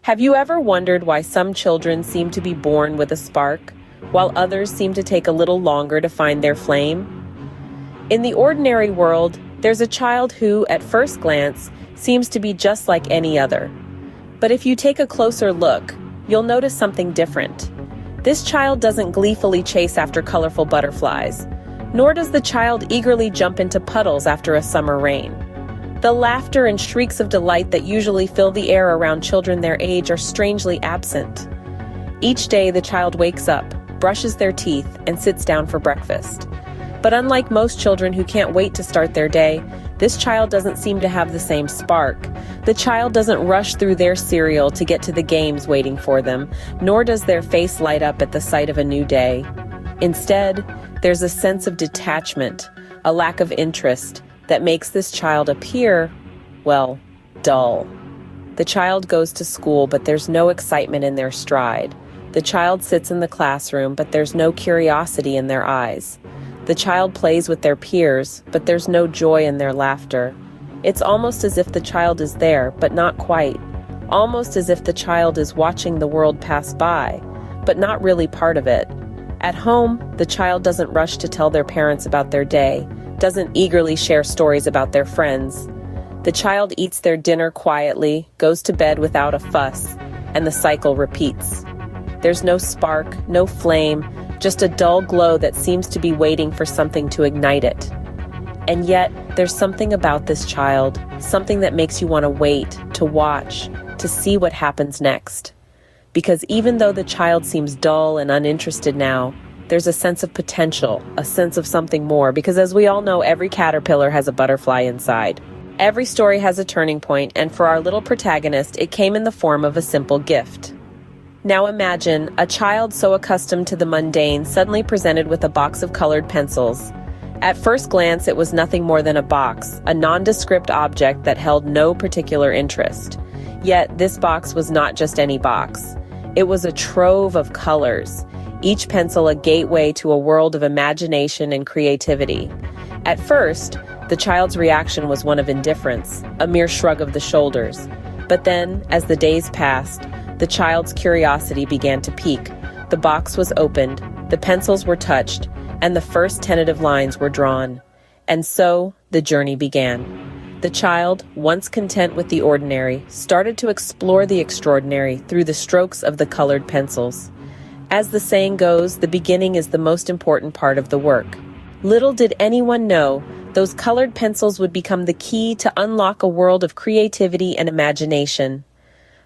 Have you ever wondered why some children seem to be born with a spark, while others seem to take a little longer to find their flame? In the ordinary world, there's a child who, at first glance, seems to be just like any other. But if you take a closer look, you'll notice something different. This child doesn't gleefully chase after colorful butterflies, nor does the child eagerly jump into puddles after a summer rain. The laughter and shrieks of delight that usually fill the air around children their age are strangely absent. Each day, the child wakes up, brushes their teeth, and sits down for breakfast. But unlike most children who can't wait to start their day, this child doesn't seem to have the same spark. The child doesn't rush through their cereal to get to the games waiting for them, nor does their face light up at the sight of a new day. Instead, there's a sense of detachment, a lack of interest, that makes this child appear, well, dull. The child goes to school, but there's no excitement in their stride. The child sits in the classroom, but there's no curiosity in their eyes. The child plays with their peers, but there's no joy in their laughter. It's almost as if the child is there, but not quite. Almost as if the child is watching the world pass by, but not really part of it. At home, the child doesn't rush to tell their parents about their day, doesn't eagerly share stories about their friends. The child eats their dinner quietly, goes to bed without a fuss, and the cycle repeats. There's no spark, no flame, just a dull glow that seems to be waiting for something to ignite it. And yet, there's something about this child, something that makes you want to wait, to watch, to see what happens next. Because even though the child seems dull and uninterested now, there's a sense of potential, a sense of something more, because as we all know, every caterpillar has a butterfly inside. Every story has a turning point, and for our little protagonist, it came in the form of a simple gift. Now imagine a child so accustomed to the mundane suddenly presented with a box of colored pencils. At first glance, it was nothing more than a box, a nondescript object that held no particular interest. Yet, this box was not just any box. It was a trove of colors, each pencil a gateway to a world of imagination and creativity. At first, the child's reaction was one of indifference, a mere shrug of the shoulders. But then, as the days passed, the child's curiosity began to peak. The box was opened, the pencils were touched, and the first tentative lines were drawn. And so, the journey began. The child, once content with the ordinary, started to explore the extraordinary through the strokes of the colored pencils. As the saying goes, the beginning is the most important part of the work. Little did anyone know, those colored pencils would become the key to unlock a world of creativity and imagination.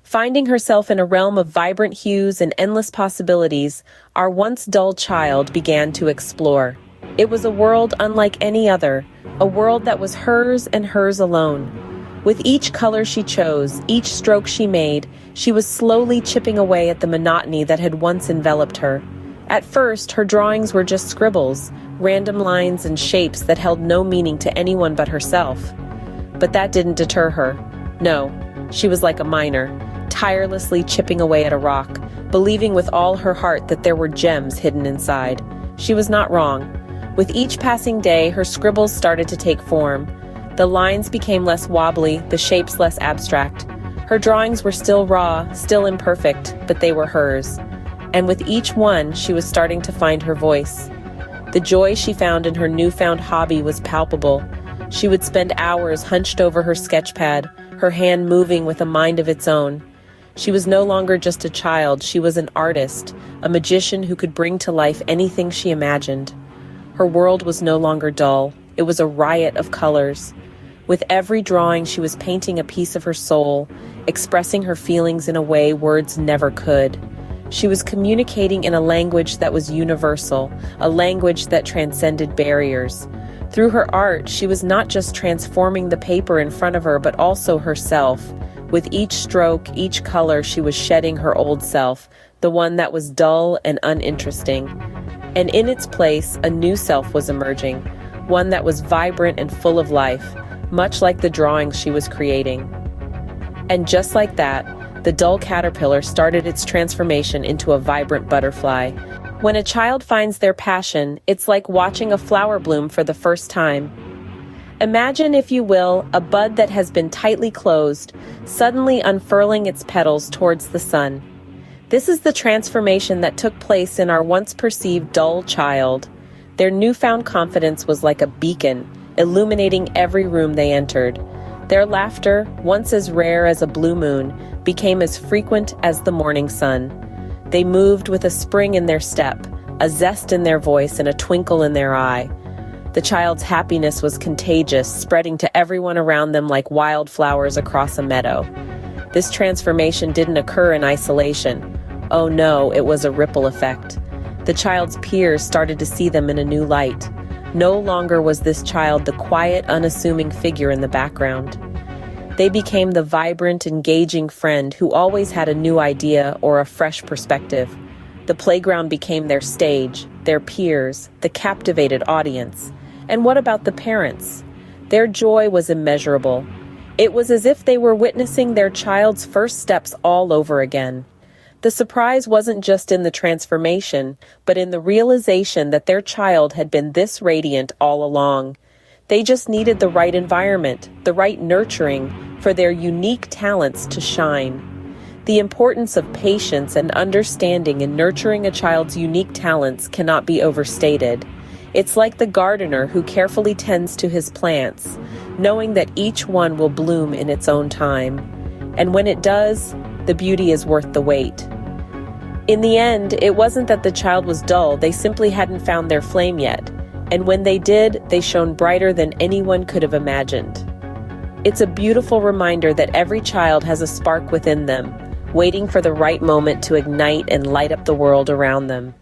Finding herself in a realm of vibrant hues and endless possibilities, our once dull child began to explore. It was a world unlike any other, a world that was hers and hers alone. With each color she chose, each stroke she made, she was slowly chipping away at the monotony that had once enveloped her. At first, her drawings were just scribbles, random lines and shapes that held no meaning to anyone but herself. But that didn't deter her. No, she was like a miner, tirelessly chipping away at a rock, believing with all her heart that there were gems hidden inside. She was not wrong. With each passing day, her scribbles started to take form. The lines became less wobbly, the shapes less abstract. Her drawings were still raw, still imperfect, but they were hers. And with each one, she was starting to find her voice. The joy she found in her newfound hobby was palpable. She would spend hours hunched over her sketchpad, her hand moving with a mind of its own. She was no longer just a child, she was an artist, a magician who could bring to life anything she imagined. Her world was no longer dull, it was a riot of colors. With every drawing, she was painting a piece of her soul, expressing her feelings in a way words never could. She was communicating in a language that was universal, a language that transcended barriers. Through her art, she was not just transforming the paper in front of her, but also herself. With each stroke, each color, she was shedding her old self, the one that was dull and uninteresting. And in its place, a new self was emerging, one that was vibrant and full of life, much like the drawings she was creating. And just like that, the dull caterpillar started its transformation into a vibrant butterfly. When a child finds their passion, it's like watching a flower bloom for the first time. Imagine, if you will, a bud that has been tightly closed, suddenly unfurling its petals towards the sun. This is the transformation that took place in our once perceived dull child. Their newfound confidence was like a beacon, illuminating every room they entered. Their laughter, once as rare as a blue moon, became as frequent as the morning sun. They moved with a spring in their step, a zest in their voice, and a twinkle in their eye. The child's happiness was contagious, spreading to everyone around them like wildflowers across a meadow. This transformation didn't occur in isolation. Oh no, it was a ripple effect. The child's peers started to see them in a new light. No longer was this child the quiet, unassuming figure in the background. They became the vibrant, engaging friend who always had a new idea or a fresh perspective. The playground became their stage, their peers, the captivated audience. And what about the parents? Their joy was immeasurable. It was as if they were witnessing their child's first steps all over again. The surprise wasn't just in the transformation, but in the realization that their child had been this radiant all along. They just needed the right environment, the right nurturing, for their unique talents to shine. The importance of patience and understanding in nurturing a child's unique talents cannot be overstated. It's like the gardener who carefully tends to his plants, knowing that each one will bloom in its own time. And when it does, the beauty is worth the wait. In the end, it wasn't that the child was dull, they simply hadn't found their flame yet. And when they did, they shone brighter than anyone could have imagined. It's a beautiful reminder that every child has a spark within them, waiting for the right moment to ignite and light up the world around them.